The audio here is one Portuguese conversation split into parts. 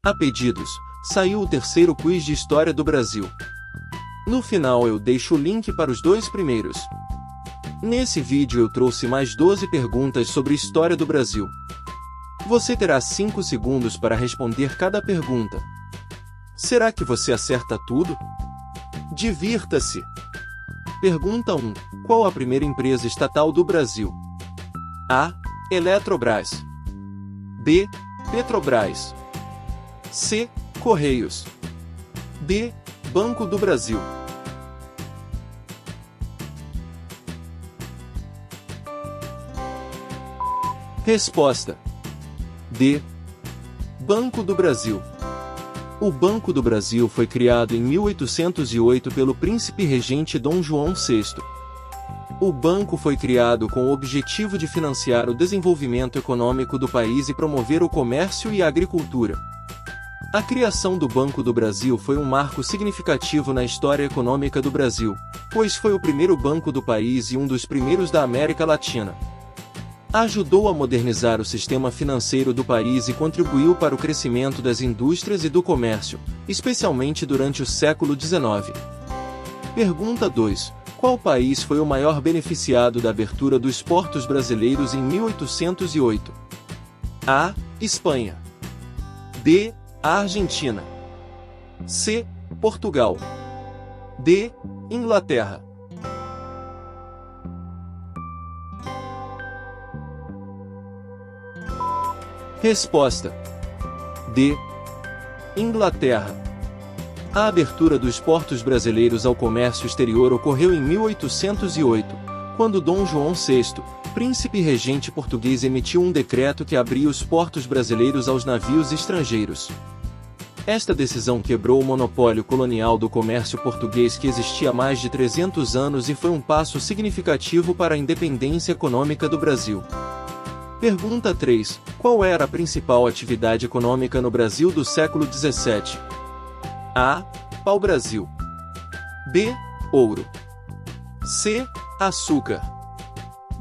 A pedidos, saiu o terceiro quiz de História do Brasil. No final eu deixo o link para os 2 primeiros. Nesse vídeo eu trouxe mais 12 perguntas sobre História do Brasil. Você terá 5 segundos para responder cada pergunta. Será que você acerta tudo? Divirta-se! Pergunta 1. Qual a primeira empresa estatal do Brasil? A. Eletrobras. B. Petrobras. C. Correios. D. Banco do Brasil. Resposta: D. Banco do Brasil. O Banco do Brasil foi criado em 1808 pelo príncipe regente Dom João VI. O banco foi criado com o objetivo de financiar o desenvolvimento econômico do país e promover o comércio e a agricultura. A criação do Banco do Brasil foi um marco significativo na história econômica do Brasil, pois foi o primeiro banco do país e um dos primeiros da América Latina. Ajudou a modernizar o sistema financeiro do país e contribuiu para o crescimento das indústrias e do comércio, especialmente durante o século XIX. Pergunta 2. Qual país foi o maior beneficiado da abertura dos portos brasileiros em 1808? A. Espanha. B. Argentina. C. Portugal. D. Inglaterra. Resposta: D. Inglaterra. A abertura dos portos brasileiros ao comércio exterior ocorreu em 1808, quando Dom João VI, príncipe regente português, emitiu um decreto que abria os portos brasileiros aos navios estrangeiros. Esta decisão quebrou o monopólio colonial do comércio português que existia há mais de 300 anos e foi um passo significativo para a independência econômica do Brasil. Pergunta 3. Qual era a principal atividade econômica no Brasil do século XVII? A. Pau-brasil. B. Ouro. C. Açúcar.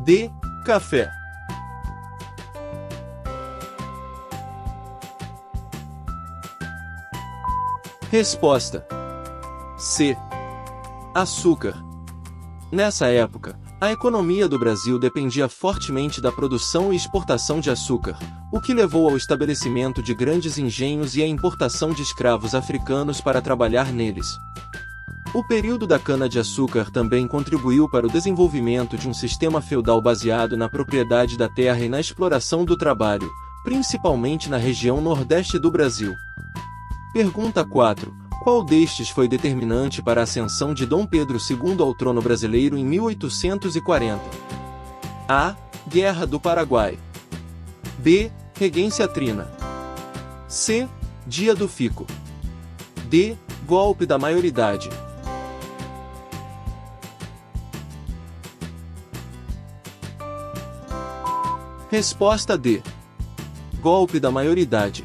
D. Café. Resposta: C. Açúcar. Nessa época, a economia do Brasil dependia fortemente da produção e exportação de açúcar, o que levou ao estabelecimento de grandes engenhos e à importação de escravos africanos para trabalhar neles. O período da cana-de-açúcar também contribuiu para o desenvolvimento de um sistema feudal baseado na propriedade da terra e na exploração do trabalho, principalmente na região nordeste do Brasil. Pergunta 4. Qual destes foi determinante para a ascensão de Dom Pedro II ao trono brasileiro em 1840? A. Guerra do Paraguai. B. Regência Trina. C. Dia do Fico. D. Golpe da maioridade. Resposta D. Golpe da maioridade.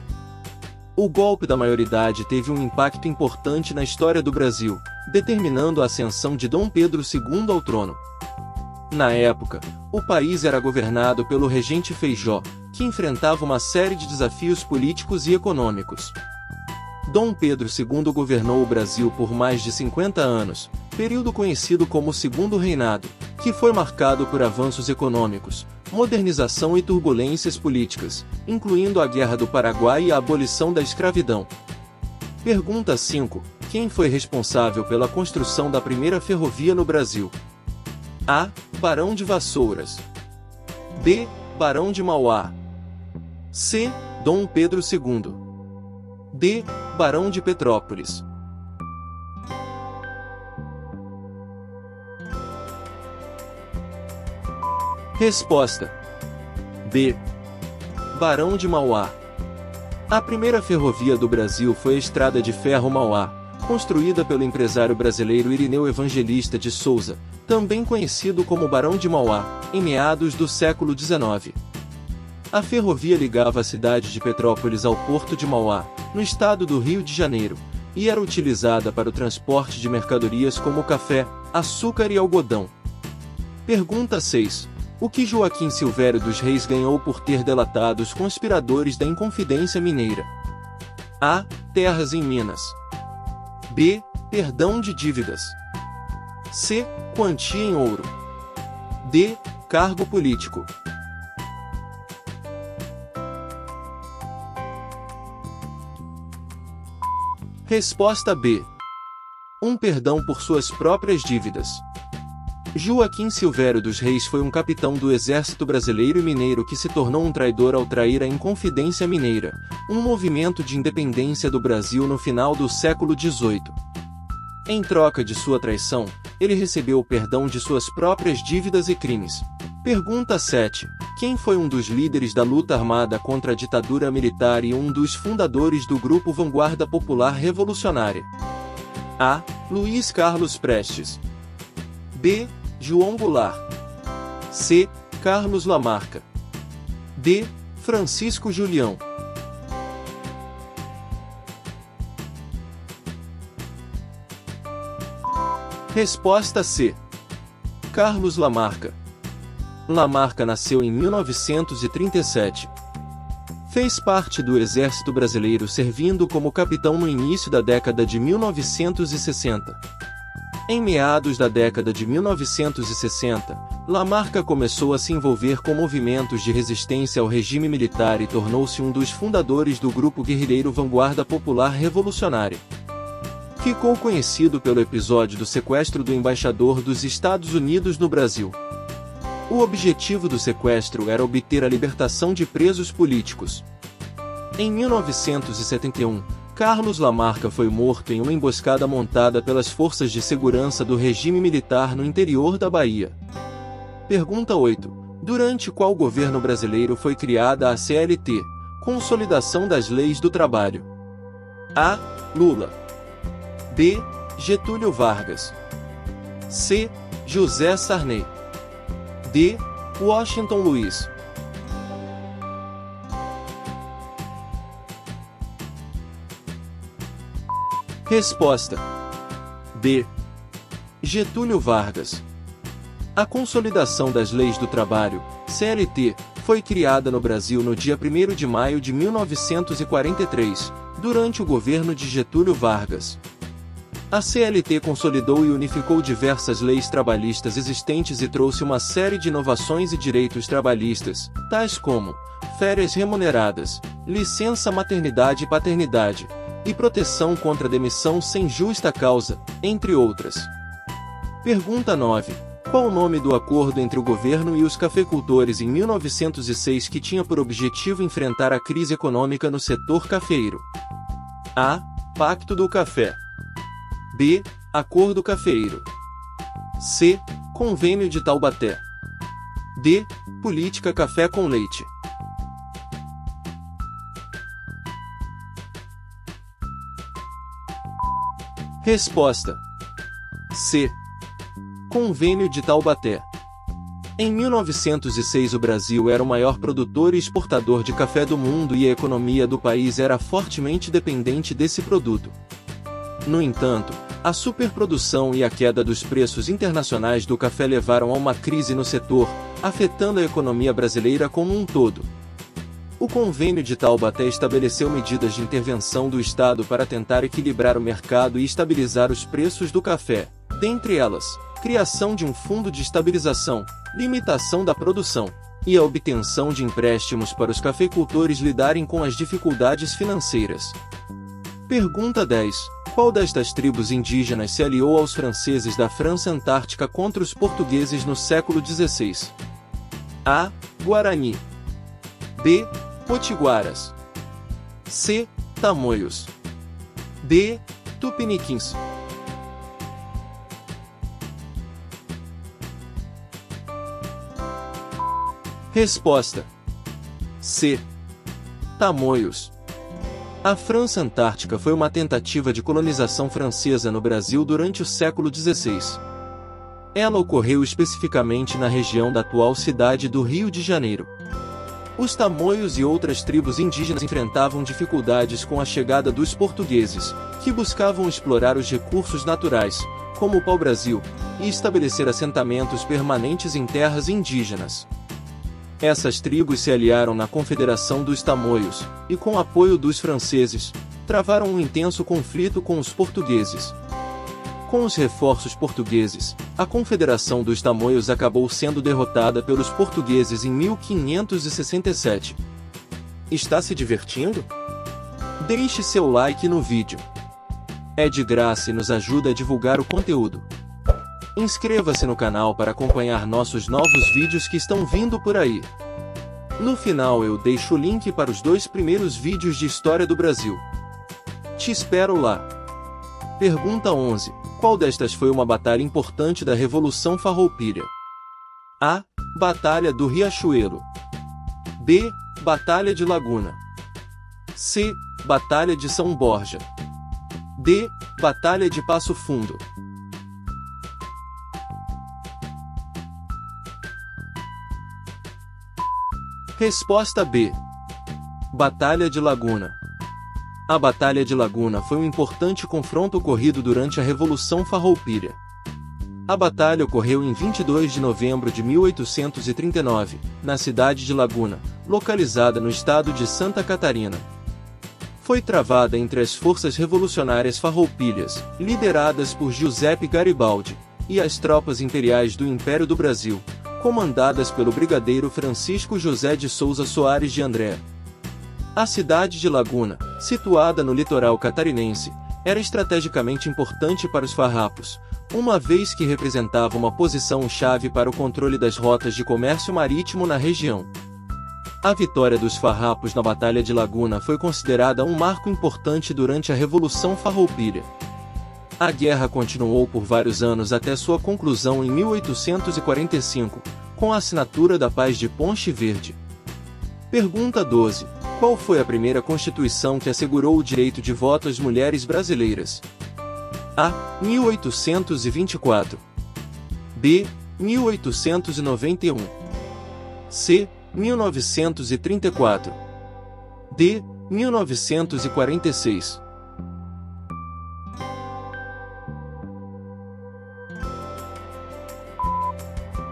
O golpe da maioridade teve um impacto importante na história do Brasil, determinando a ascensão de Dom Pedro II ao trono. Na época, o país era governado pelo regente Feijó, que enfrentava uma série de desafios políticos e econômicos. Dom Pedro II governou o Brasil por mais de 50 anos, período conhecido como o Segundo Reinado, que foi marcado por avanços econômicos, modernização e turbulências políticas, incluindo a Guerra do Paraguai e a abolição da escravidão. Pergunta 5. Quem foi responsável pela construção da primeira ferrovia no Brasil? A. Barão de Vassouras. B. Barão de Mauá. C. Dom Pedro II. D. Barão de Petrópolis. Resposta: B. Barão de Mauá. A primeira ferrovia do Brasil foi a Estrada de Ferro Mauá, construída pelo empresário brasileiro Irineu Evangelista de Souza, também conhecido como Barão de Mauá, em meados do século XIX. A ferrovia ligava a cidade de Petrópolis ao porto de Mauá, no estado do Rio de Janeiro, e era utilizada para o transporte de mercadorias como café, açúcar e algodão. Pergunta 6. O que Joaquim Silvério dos Reis ganhou por ter delatado os conspiradores da Inconfidência Mineira? A. Terras em Minas. B. Perdão de dívidas. C. Quantia em ouro. D. Cargo político. Resposta B. Um perdão por suas próprias dívidas. Joaquim Silvério dos Reis foi um capitão do exército brasileiro e mineiro que se tornou um traidor ao trair a Inconfidência Mineira, um movimento de independência do Brasil no final do século XVIII. Em troca de sua traição, ele recebeu o perdão de suas próprias dívidas e crimes. Pergunta 7. Quem foi um dos líderes da luta armada contra a ditadura militar e um dos fundadores do Grupo Vanguarda Popular Revolucionária? A. Luiz Carlos Prestes. B. João Goulart. C. Carlos Lamarca. D. Francisco Julião. Resposta C. Carlos Lamarca. Lamarca nasceu em 1937. Fez parte do Exército Brasileiro servindo como capitão no início da década de 1960. Em meados da década de 1960, Lamarca começou a se envolver com movimentos de resistência ao regime militar e tornou-se um dos fundadores do grupo guerrilheiro Vanguarda Popular Revolucionária. Ficou conhecido pelo episódio do sequestro do embaixador dos Estados Unidos no Brasil. O objetivo do sequestro era obter a libertação de presos políticos. Em 1971, Carlos Lamarca foi morto em uma emboscada montada pelas forças de segurança do regime militar no interior da Bahia. Pergunta 8. Durante qual governo brasileiro foi criada a CLT, Consolidação das Leis do Trabalho? A. Lula. B. Getúlio Vargas. C. José Sarney. D. Washington Luiz. Resposta B. Getúlio Vargas. A Consolidação das Leis do Trabalho, CLT, foi criada no Brasil no dia 1º de maio de 1943, durante o governo de Getúlio Vargas. A CLT consolidou e unificou diversas leis trabalhistas existentes e trouxe uma série de inovações e direitos trabalhistas, tais como férias remuneradas, licença maternidade e paternidade, e proteção contra demissão sem justa causa, entre outras. Pergunta 9. Qual o nome do acordo entre o governo e os cafeicultores em 1906 que tinha por objetivo enfrentar a crise econômica no setor cafeeiro? A. Pacto do Café. B. Acordo Cafeeiro. C. Convênio de Taubaté. D. Política Café com Leite. Resposta C. Convênio de Taubaté. Em 1906 o Brasil era o maior produtor e exportador de café do mundo e a economia do país era fortemente dependente desse produto. No entanto, a superprodução e a queda dos preços internacionais do café levaram a uma crise no setor, afetando a economia brasileira como um todo. O Convênio de Taubaté estabeleceu medidas de intervenção do Estado para tentar equilibrar o mercado e estabilizar os preços do café, dentre elas, criação de um fundo de estabilização, limitação da produção, e a obtenção de empréstimos para os cafeicultores lidarem com as dificuldades financeiras. Pergunta 10. Qual destas tribos indígenas se aliou aos franceses da França Antártica contra os portugueses no século XVI? A. Guarani. B. Potiguaras. C. Tamoios. D. Tupiniquins. Resposta C. Tamoios. A França Antártica foi uma tentativa de colonização francesa no Brasil durante o século XVI. Ela ocorreu especificamente na região da atual cidade do Rio de Janeiro. Os tamoios e outras tribos indígenas enfrentavam dificuldades com a chegada dos portugueses, que buscavam explorar os recursos naturais, como o pau-brasil, e estabelecer assentamentos permanentes em terras indígenas. Essas tribos se aliaram na Confederação dos Tamoios, e com apoio dos franceses, travaram um intenso conflito com os portugueses. Com os reforços portugueses, a Confederação dos Tamoios acabou sendo derrotada pelos portugueses em 1567. Está se divertindo? Deixe seu like no vídeo. É de graça e nos ajuda a divulgar o conteúdo. Inscreva-se no canal para acompanhar nossos novos vídeos que estão vindo por aí. No final eu deixo o link para os 2 primeiros vídeos de história do Brasil. Te espero lá. Pergunta 11. Qual destas foi uma batalha importante da Revolução Farroupilha? A. Batalha do Riachuelo. B. Batalha de Laguna. C. Batalha de São Borja. D. Batalha de Passo Fundo. Resposta B. Batalha de Laguna. A Batalha de Laguna foi um importante confronto ocorrido durante a Revolução Farroupilha. A batalha ocorreu em 22 de novembro de 1839, na cidade de Laguna, localizada no estado de Santa Catarina. Foi travada entre as forças revolucionárias farroupilhas, lideradas por Giuseppe Garibaldi, e as tropas imperiais do Império do Brasil, comandadas pelo brigadeiro Francisco José de Souza Soares de André. A cidade de Laguna, situada no litoral catarinense, era estrategicamente importante para os farrapos, uma vez que representava uma posição-chave para o controle das rotas de comércio marítimo na região. A vitória dos farrapos na Batalha de Laguna foi considerada um marco importante durante a Revolução Farroupilha. A guerra continuou por vários anos até sua conclusão em 1845, com a assinatura da Paz de Ponche Verde. Pergunta 12. Qual foi a primeira Constituição que assegurou o direito de voto às mulheres brasileiras? A. 1824. B. 1891. C. 1934. D. 1946.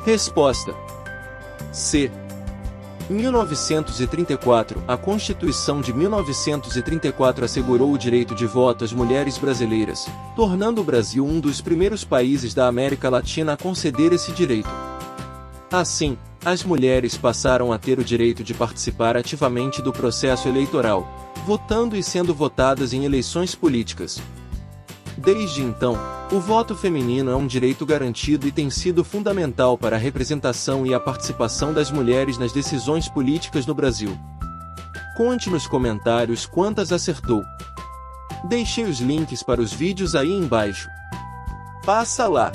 Resposta C. 1934. A Constituição de 1934 assegurou o direito de voto às mulheres brasileiras, tornando o Brasil um dos primeiros países da América Latina a conceder esse direito. Assim, as mulheres passaram a ter o direito de participar ativamente do processo eleitoral, votando e sendo votadas em eleições políticas. Desde então, o voto feminino é um direito garantido e tem sido fundamental para a representação e a participação das mulheres nas decisões políticas no Brasil. Conte nos comentários quantas acertou. Deixei os links para os vídeos aí embaixo. Passa lá!